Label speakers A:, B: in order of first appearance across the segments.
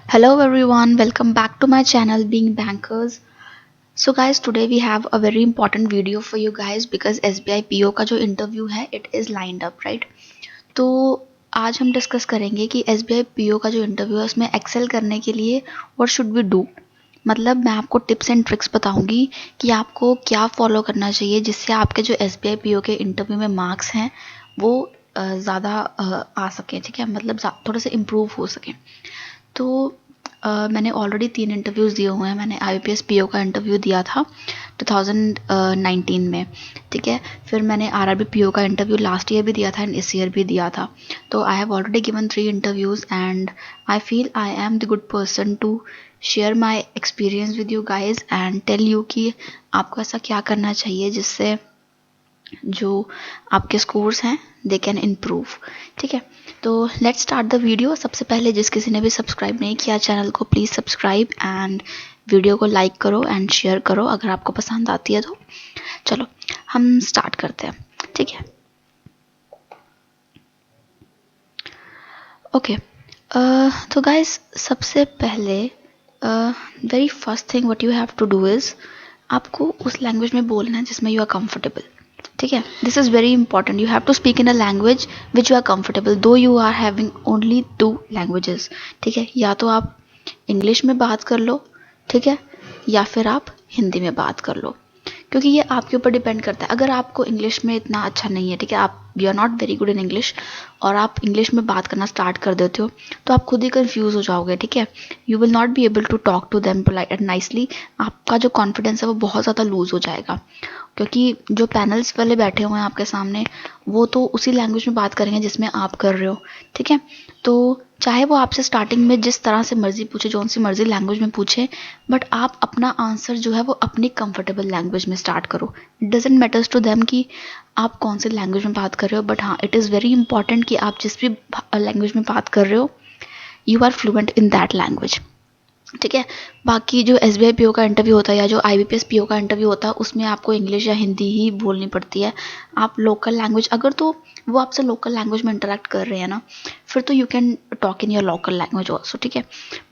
A: Hello everyone, welcome back to my channel Being Bankers. So guys, today we have a very important video for you guys because SBI PO का जो interview है it is lined up, right? तो आज हम discuss करेंगे कि SBI PO का जो इंटरव्यू है उसमें एक्सेल करने के लिए what should we do। मतलब मैं आपको टिप्स एंड ट्रिक्स बताऊंगी कि आपको क्या फॉलो करना चाहिए जिससे आपके जो SBI PO के इंटरव्यू में मार्क्स हैं वो ज़्यादा आ सकें, ठीक है, मतलब थोड़े से इम्प्रूव हो सकें। तो मैंने ऑलरेडी 3 इंटरव्यूज़ दिए हुए हैं। मैंने IBPS PO का इंटरव्यू दिया था 2019 में, ठीक है। फिर मैंने RRB PO का इंटरव्यू लास्ट ईयर भी दिया था एंड इस ईयर भी दिया था। तो I have already given 3 interviews and I feel I am the good person to share my experience with you guys and tell you कि आपको ऐसा क्या करना चाहिए जिससे जो आपके स्कोर्स हैं दे कैन इम्प्रूव, ठीक है। तो लेट्स स्टार्ट द वीडियो। सबसे पहले जिस किसी ने भी सब्सक्राइब नहीं किया चैनल को प्लीज़ सब्सक्राइब एंड वीडियो को लाइक करो एंड शेयर करो अगर आपको पसंद आती है तो। चलो हम स्टार्ट करते हैं, ठीक है। ओके, तो गाइस सबसे पहले very first thing what you have to do is आपको उस लैंग्वेज में बोलना है जिसमें यू आर कंफर्टेबल, ठीक है। This is very important. You have to speak in a language which you are comfortable though you are having only 2 languages, ठीक है। या तो आप इंग्लिश में बात कर लो, ठीक है, या फिर आप हिंदी में बात कर लो, क्योंकि ये आपके ऊपर डिपेंड करता है। अगर आपको इंग्लिश में इतना अच्छा नहीं है, ठीक है, आप you are not very good in English और आप इंग्लिश में बात करना स्टार्ट कर देते हो तो आप खुद ही कंफ्यूज हो जाओगे, ठीक है। You will not be able to talk to them polite and nicely. आपका जो कॉन्फिडेंस है वो बहुत ज़्यादा लूज हो जाएगा, क्योंकि जो पैनल्स वाले बैठे हुए हैं आपके सामने वो तो उसी लैंग्वेज में बात करेंगे जिसमें आप कर रहे हो, ठीक है। तो चाहे वो आपसे स्टार्टिंग में जिस तरह से मर्जी पूछे, जौन सी मर्जी लैंग्वेज में पूछे, बट आप अपना आंसर जो है वो अपनी कंफर्टेबल लैंग्वेज में स्टार्ट करो। It doesn't matters to them कि आप कौन सी लैंग्वेज में बात कर रहे हो, बट हाँ इट इज़ वेरी इंपॉर्टेंट कि आप जिस भी लैंग्वेज में बात कर रहे हो you are fluent in that language, ठीक है। बाकी जो SBI PO का इंटरव्यू होता है या जो IBPS PO का इंटरव्यू होता है उसमें आपको इंग्लिश या हिंदी ही बोलनी पड़ती है। आप लोकल लैंग्वेज अगर तो वो आपसे लोकल लैंग्वेज में इंटरेक्ट कर रहे हैं ना, फिर तो you can talk in your local language also, ठीक है।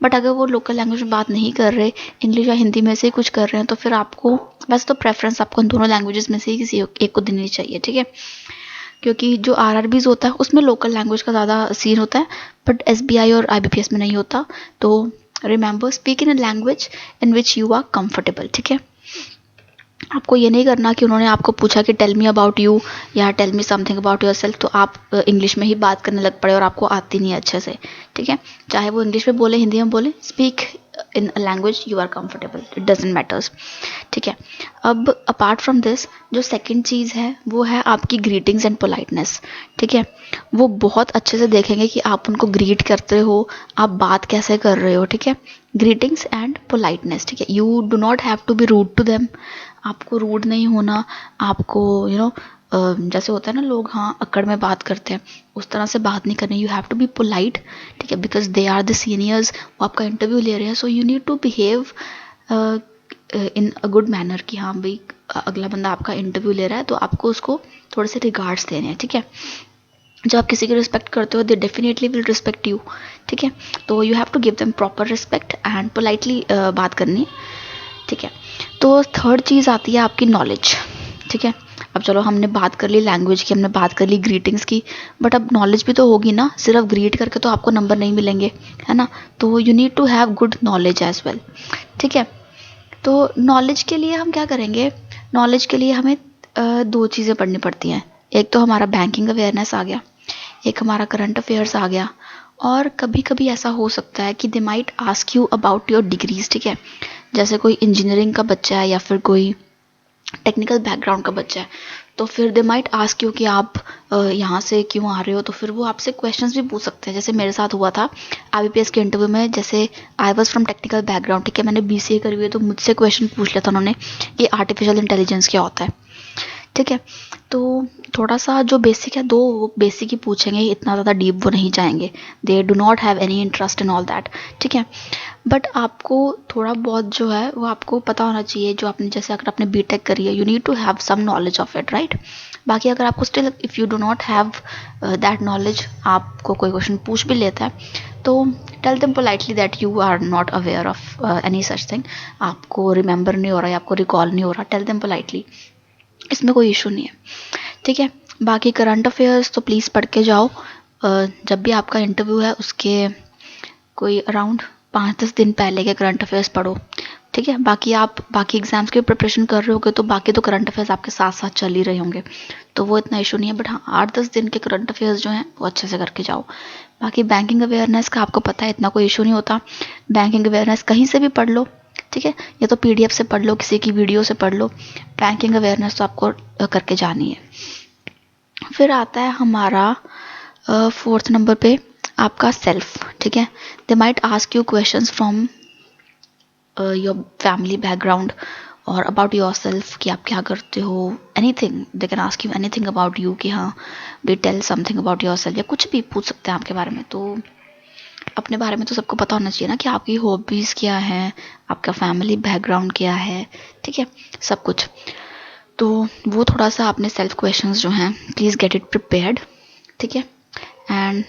A: बट अगर वो लोकल लैंग्वेज में बात नहीं कर रहे, इंग्लिश या हिंदी में से कुछ कर रहे हैं, तो फिर आपको वैसे तो प्रेफरेंस आपको इन दोनों लैंग्वेजेस में से ही किसी एक को देनी चाहिए, ठीक है। क्योंकि जो RRBs होता है उसमें लोकल लैंग्वेज का ज़्यादा सीन होता है, बट SBI और IBPS में नहीं होता। तो remember speak in a language in which you are comfortable, ठीक है। आपको ये नहीं करना कि उन्होंने आपको पूछा कि टेल मी अबाउट यू या tell me something about yourself तो आप इंग्लिश में ही बात करने लग पड़े और आपको आती नहीं अच्छे से, ठीक है। चाहे वो इंग्लिश में बोले हिंदी में बोले, speak in a language you are comfortable, it doesn't matters, ठीक है। अब अपार्ट फ्रॉम दिस जो सेकंड चीज़ है वो है आपकी ग्रीटिंग्स एंड पोलाइटनेस, ठीक है। वो बहुत अच्छे से देखेंगे कि आप उनको ग्रीट करते हो, आप बात कैसे कर रहे हो, ठीक है। ग्रीटिंग्स एंड पोलाइटनेस, ठीक है। You do not have to be rude to them. आपको रूड नहीं होना, आपको यू नो जैसे होता है ना लोग हाँ अक्कड़ में बात करते हैं उस तरह से बात नहीं करनी। You have to be polite, ठीक है, because they are the seniors, वो आपका इंटरव्यू ले रहे हैं, so you need to behave in a good manner कि हाँ भाई अगला बंदा आपका इंटरव्यू ले रहा है तो आपको उसको थोड़े से रिगार्ड्स देने हैं, ठीक है। जब आप किसी की रिस्पेक्ट करते हो they definitely will respect you, ठीक है। तो you have to give them proper respect and politely बात करनी, ठीक है। तो थर्ड चीज़ आती है आपकी नॉलेज, ठीक है। अब चलो हमने बात कर ली लैंग्वेज की, हमने बात कर ली ग्रीटिंग्स की, बट अब नॉलेज भी तो होगी ना। सिर्फ ग्रीट करके तो आपको नंबर नहीं मिलेंगे, है ना। तो you need to have good knowledge as well, ठीक है। तो नॉलेज के लिए हम क्या करेंगे, नॉलेज के लिए हमें 2 चीज़ें पढ़नी पड़ती हैं। एक तो हमारा बैंकिंग अवेयरनेस आ गया, एक हमारा करंट अफेयर्स आ गया, और कभी कभी ऐसा हो सकता है कि दे might ask you about your degrees, ठीक है। जैसे कोई इंजीनियरिंग का बच्चा है या फिर कोई टेक्निकल बैकग्राउंड का बच्चा है तो फिर दे माइट आस्क यू कि आप यहाँ से क्यों आ रहे हो, तो फिर वो आपसे क्वेश्चंस भी पूछ सकते हैं। जैसे मेरे साथ हुआ था IBPS के इंटरव्यू में, जैसे I was from technical background, ठीक है, मैंने BCA करी हुई है, तो मुझसे क्वेश्चन पूछ लिया था उन्होंने कि आर्टिफिशियल इंटेलिजेंस क्या होता है, ठीक है। तो थोड़ा सा जो बेसिक है दो बेसिक ही पूछेंगे, इतना ज़्यादा डीप वो नहीं जाएंगे, they do not have any interest in all that, ठीक है। बट आपको थोड़ा बहुत जो है वो आपको पता होना चाहिए, जो आपने जैसे अगर आपने BTech करी है you need to have some knowledge of it, right. बाकी अगर आपको still if you do not have that knowledge, आपको कोई क्वेश्चन पूछ भी लेता है तो tell them politely that you are not aware of any such thing, आपको रिमेंबर नहीं हो रहा है, आपको रिकॉल नहीं हो रहा, टेल देम पोलाइटली, इसमें कोई इशू नहीं है, ठीक है। बाकी करंट अफेयर्स तो प्लीज़ पढ़ के जाओ, जब भी आपका इंटरव्यू है उसके कोई अराउंड 5-10 दिन पहले के करंट अफेयर्स पढ़ो, ठीक है। बाकी आप बाकी एग्जाम्स की प्रिपरेशन कर रहे होगे तो बाकी तो करंट अफेयर्स आपके साथ साथ चल ही रहे होंगे, तो वो इतना इशू नहीं है, बट हाँ 8-10 दिन के करंट अफेयर्स जो हैं वो अच्छे से करके जाओ। बाकी बैंकिंग अवेयरनेस का आपको पता है इतना कोई इशू नहीं होता, बैंकिंग अवेयरनेस कहीं से भी पढ़ लो, ठीक है, या तो PDF से पढ़ लो, किसी की वीडियो से पढ़ लो, बैंकिंग अवेयरनेस तो आपको करके जानी है। फिर आता है हमारा 4th नंबर पे आपका सेल्फ, ठीक है। They might ask you questions from your family background और अबाउट योर सेल्फ, कि आप क्या करते हो, anything, they can ask you anything about you, कि हाँ be tell something about yourself, या कुछ भी पूछ सकते हैं आपके बारे में। तो अपने बारे में तो सबको पता होना चाहिए ना, कि आपकी हॉबीज़ क्या हैं, आपका फैमिली बैकग्राउंड क्या है, ठीक है, सब कुछ। तो वो थोड़ा सा अपने सेल्फ क्वेश्चंस जो हैं प्लीज़ गेट इट प्रिपेयर्ड, ठीक है। एंड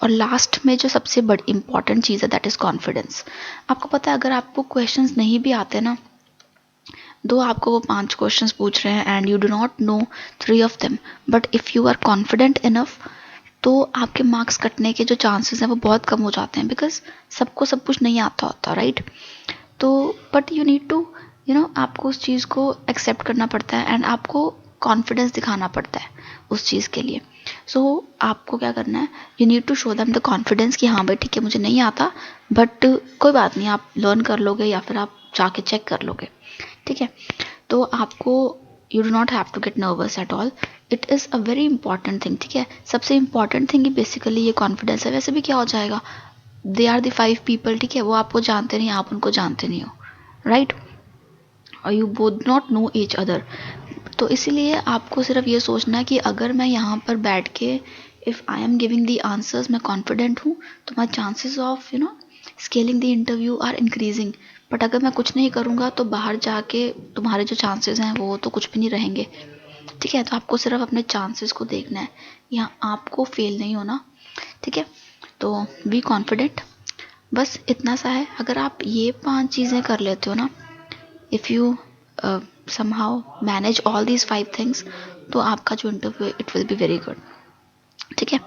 A: और लास्ट में जो सबसे बड़ी इंपॉर्टेंट चीज़ है दैट इज़ कॉन्फिडेंस। आपको पता है अगर आपको क्वेश्चंस नहीं भी आते ना, दो आपको वो 5 क्वेश्चंस पूछ रहे हैं and you do not know 3 of them, but if you are confident enough, तो आपके मार्क्स कटने के जो चांसेस हैं वो बहुत कम हो जाते हैं, बिकॉज सबको सब कुछ नहीं आता होता, राइट। तो बट यू नीड टू आपको उस चीज़ को एक्सेप्ट करना पड़ता है एंड आपको कॉन्फिडेंस दिखाना पड़ता है उस चीज़ के लिए। सो आपको क्या करना है, you need to show them the confidence कि हाँ भाई ठीक है मुझे नहीं आता, बट कोई बात नहीं, आप लर्न कर लोगे या फिर आप जाके चेक कर लोगे, ठीक है। तो आपको you do not have to get nervous at all, it is a very important thing, ठीक है। सबसे इंपॉर्टेंट थिंग ही बेसिकली ये कॉन्फिडेंस है। वैसे भी क्या हो जाएगा, दे आर द 5 पीपल, ठीक है, वो आपको जानते नहीं, आप उनको जानते नहीं हो, राइट, और you both not know each other. तो इसीलिए आपको सिर्फ ये सोचना है कि अगर मैं यहाँ पर बैठ के if I am giving the answers, मैं कॉन्फिडेंट हूँ, तो my chances of scaling the interview are increasing. But अगर मैं कुछ नहीं करूँगा तो बाहर जाके तुम्हारे जो चांसेस हैं वो तो कुछ भी नहीं रहेंगे, ठीक है। तो आपको सिर्फ अपने चांसेस को देखना है, यहाँ आपको फेल नहीं होना, ठीक है। तो बी कॉन्फिडेंट, बस इतना सा है। अगर आप ये 5 चीज़ें कर लेते हो ना, if you somehow manage all these 5 things, तो आपका जो इंटरव्यू है it will be very good, ठीक है।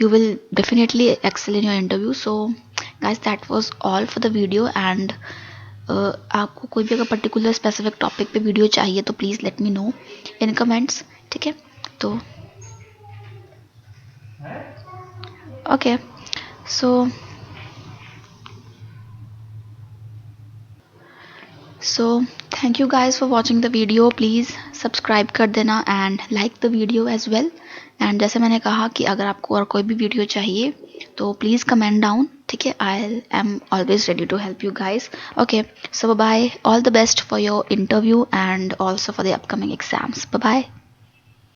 A: You will definitely excel in your interview. So guys that was all for the video, and आपको कोई भी अगर पर्टिकुलर स्पेसिफिक टॉपिक पे वीडियो चाहिए तो please let me know in comments, ठीक है। तो okay, so thank you guys for watching the video, please subscribe कर देना and like the video as well. And जैसे मैंने कहा कि अगर आपको और कोई भी वीडियो चाहिए तो प्लीज़ कमेंट डाउन, ठीक है, I am always ready to help you guys. Okay, so bye, all the best for your interview and also for the upcoming exams, bye.